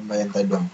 Bayan Tadong.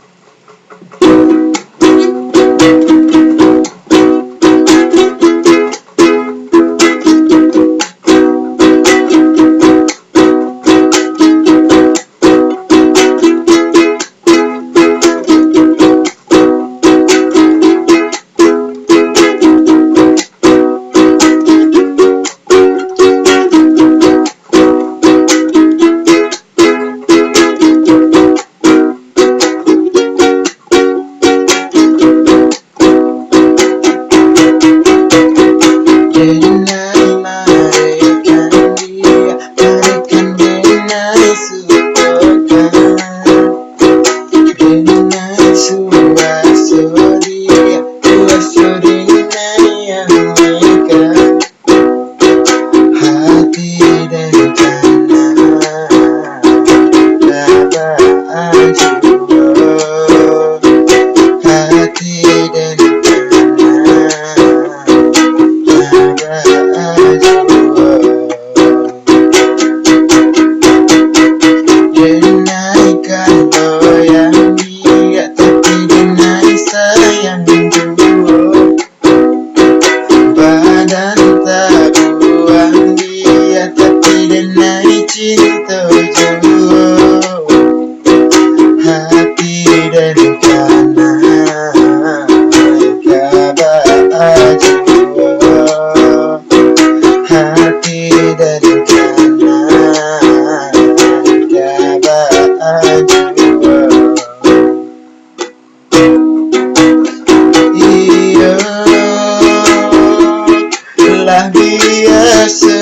Biasa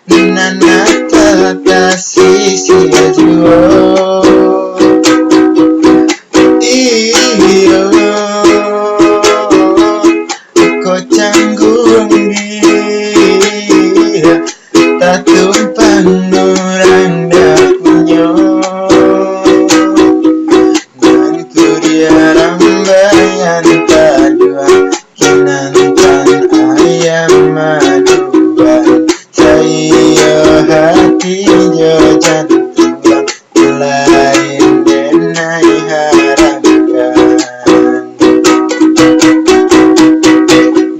nana tata sisi ajuo iyo ko canggung dia tatumpang orang dapunyo dan kuria rambayan tadua kinantan ayam maduan saya hati jo jantung lain denai harapkan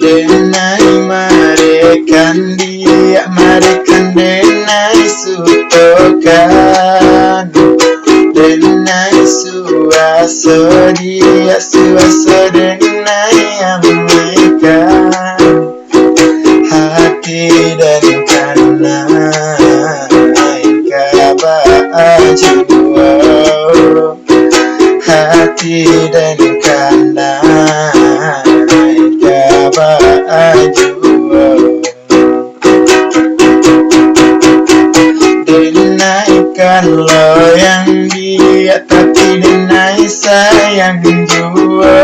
denai marekan dia marekan denai sutokan denai suaso dia suaso denai amikan hati dan karena jiwa hati dan karena jiwa dinaikkan loyang dia tapi dinai sayang jua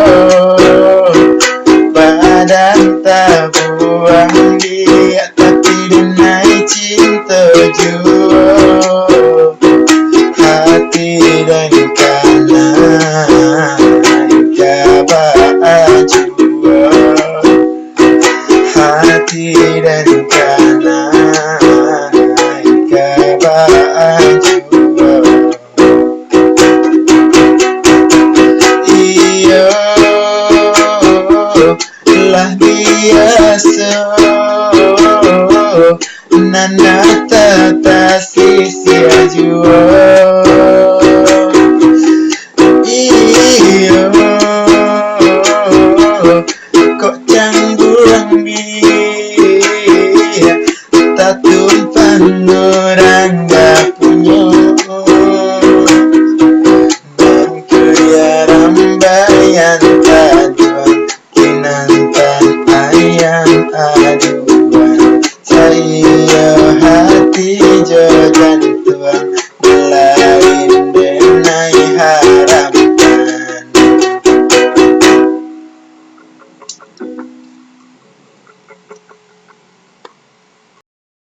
badan tak buang dia tapi dinai cinta jua hati dan karena jua hati dan karena jua